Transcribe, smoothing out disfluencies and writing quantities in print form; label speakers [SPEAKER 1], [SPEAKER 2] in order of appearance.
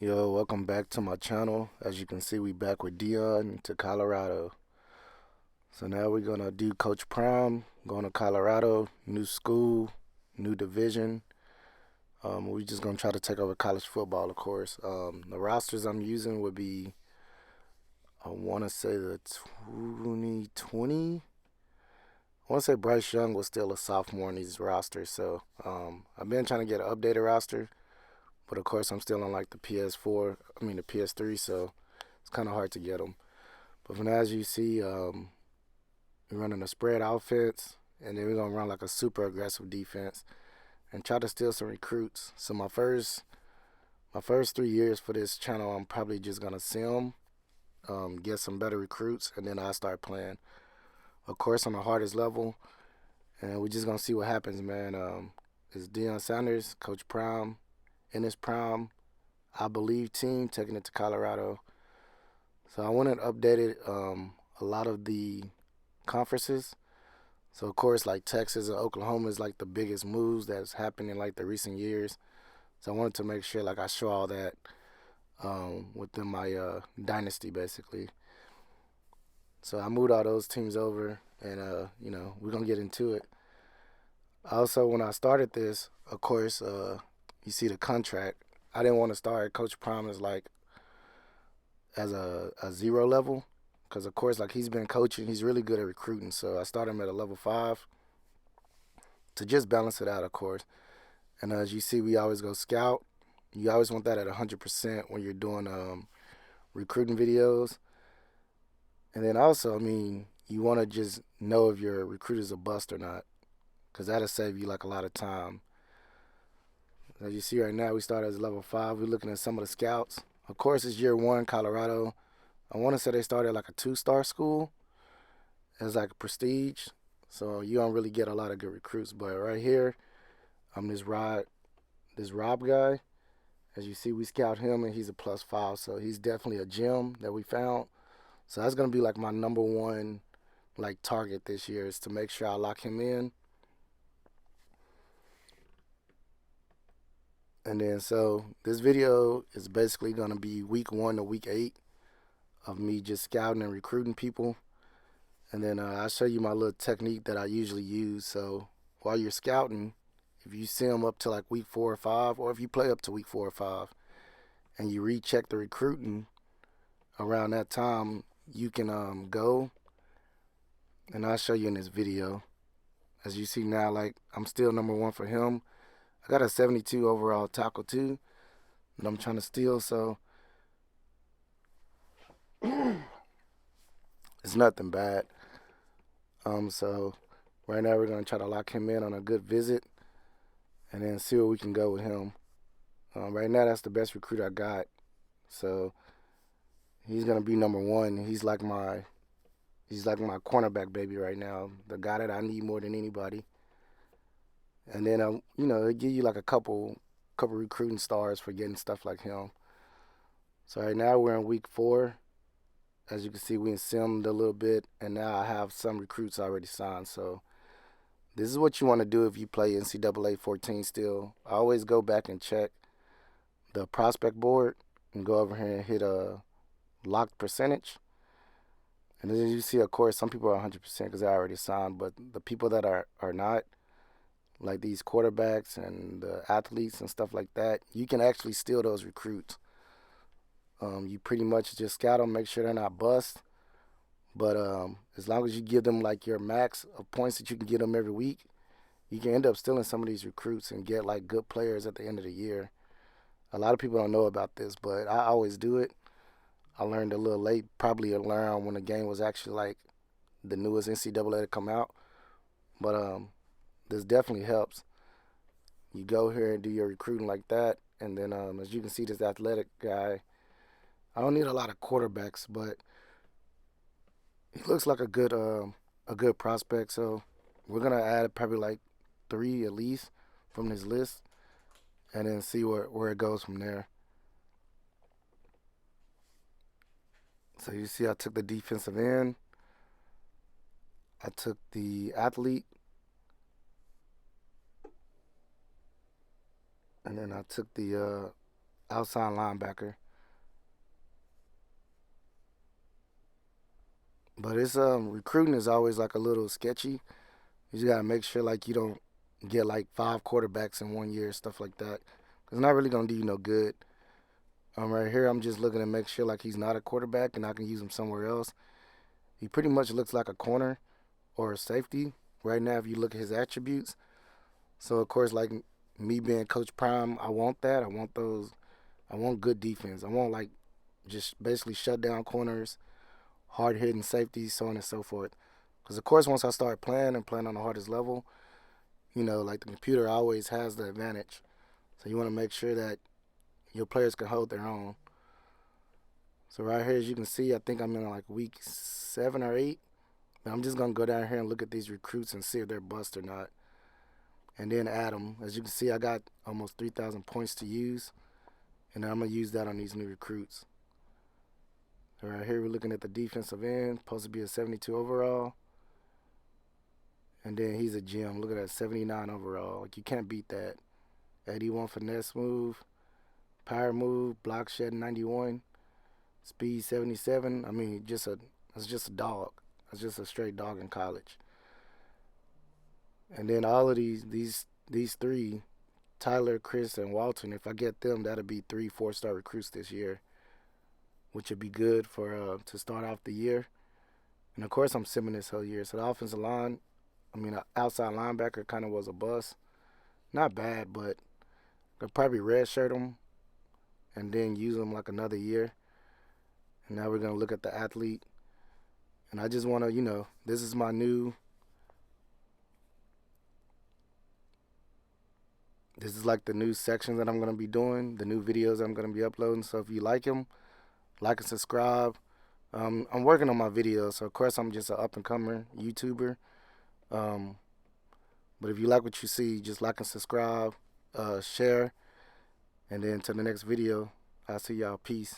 [SPEAKER 1] Yo, welcome back to my channel. As you can see, we back with Dion to Colorado. So now we're gonna do Coach Prime, going to Colorado, new school, new division. We just gonna try to take over college football, of course. The rosters I'm using would be, I want to say the 2020. I want to say Bryce Young was still a sophomore in these rosters, so I've been trying to get an updated roster, but of course I'm still on like the PS4, I mean the PS3, so it's kind of hard to get them. But for now, as you see, we're running a spread offense, and then we're gonna run like a super aggressive defense and try to steal some recruits. So my first 3 years for this channel, I'm probably just gonna sim, get some better recruits, and then I start playing. Of course, on the hardest level, and we're just gonna see what happens, man. It's Deion Sanders, Coach Prime, in his prime, I believe team taking it to Colorado. So I wanted updated a lot of the conferences. So of course, like Texas and Oklahoma is like the biggest moves that's happened in like the recent years. So I wanted to make sure like I show all that within my dynasty basically. So I moved all those teams over, and we're gonna get into it. Also, when I started this, of course, you see the contract. I didn't want to start Coach Prime as like as a zero level, because of course, like he's been coaching, he's really good at recruiting. So I started him at a level 5 to just balance it out, of course. And as you see, we always go scout. You always want that at 100% when you're doing recruiting videos. And then also, I mean, you want to just know if your recruiter's a bust or not, because that'll save you like a lot of time. As you see right now, we started as level 5. We're looking at some of the scouts. Of course, it's year 1, Colorado. I want to say they started like a 2-star school as like a prestige. So you don't really get a lot of good recruits. But right here, I'm this Rob guy. As you see, we scout him, and he's a +5, so he's definitely a gem that we found. So that's gonna be like my number one like target this year, is to make sure I lock him in. And then so this video is basically gonna be week 1 to week 8 of me just scouting and recruiting people. And then I'll show you my little technique that I usually use. So while you're scouting, if you see them up to like week 4 or 5, or if you play up to week 4 or 5, and you recheck the recruiting around that time, you can go, and I'll show you in this video. As you see now, like I'm still number 1 for him. I got a 72 overall tackle too that I'm trying to steal, so it's nothing bad. So right now we're gonna try to lock him in on a good visit, and then see where we can go with him. Right now that's the best recruit I got, so he's gonna be number 1. He's like my cornerback baby right now, the guy that I need more than anybody. And then it'll give you like a couple recruiting stars for getting stuff like him. So right now we're in week 4. As you can see, we simmed a little bit, and now I have some recruits already signed. So this is what you want to do if you play NCAA 14 still. I always go back and check the prospect board and go over here and hit a locked percentage. And as you see, of course, some people are 100% because they already signed, but the people that are not, like these quarterbacks and the athletes and stuff like that, you can actually steal those recruits. You pretty much just scout them, make sure they're not bust. But as long as you give them like your max of points that you can get them every week, you can end up stealing some of these recruits and get like good players at the end of the year. A lot of people don't know about this, but I always do it. I learned a little late, probably around when the game was actually like the newest NCAA to come out. But this definitely helps. You go here and do your recruiting like that, and then as you can see, this athletic guy, I don't need a lot of quarterbacks, but he looks like a good prospect. So we're gonna add probably like 3 at least from this list, and then see where it goes from there. So you see, I took the defensive end, I took the athlete, and then I took the outside linebacker. But it's recruiting is always like a little sketchy. You just gotta make sure like you don't get like 5 quarterbacks in 1 year, stuff like that. Cause it's not really gonna do you no good. Right here, I'm just looking to make sure like he's not a quarterback and I can use him somewhere else. He pretty much looks like a corner or a safety right now if you look at his attributes. So of course, like me being Coach Prime, I want that. I want those. I want good defense. I want like just basically shut down corners, hard hitting safeties, so on and so forth. Because of course, once I start playing and playing on the hardest level, like the computer always has the advantage. So you want to make sure that your players can hold their own. So right here, as you can see, I think I'm in like week 7 or 8. Now I'm just gonna go down here and look at these recruits and see if they're bust or not, and then add them. As you can see, I got almost 3,000 points to use, and I'm gonna use that on these new recruits. Right here, we're looking at the defensive end, supposed to be a 72 overall, and then he's a gem. Look at that, 79 overall. Like you can't beat that. 81 finesse move, power move, block shed 91, speed 77. I mean, it's just a dog. It's just a straight dog in college. And then all of these three, Tyler, Chris, and Walton, if I get them, that'll be 3 4-star recruits this year, which would be good for to start off the year. And of course, I'm simming this whole year. So the offensive line, outside linebacker kind of was a bust. Not bad, but I'd probably redshirt them and then use them like another year. And now we're gonna look at the athlete. And I just want to, this is my new. This is like the new section that I'm gonna be doing, the new videos I'm gonna be uploading. So if you like them, like and subscribe. I'm working on my videos, so of course I'm just an up and comer YouTuber. Um, but if you like what you see, just like and subscribe, share, and then to the next video. I'll see y'all. Peace.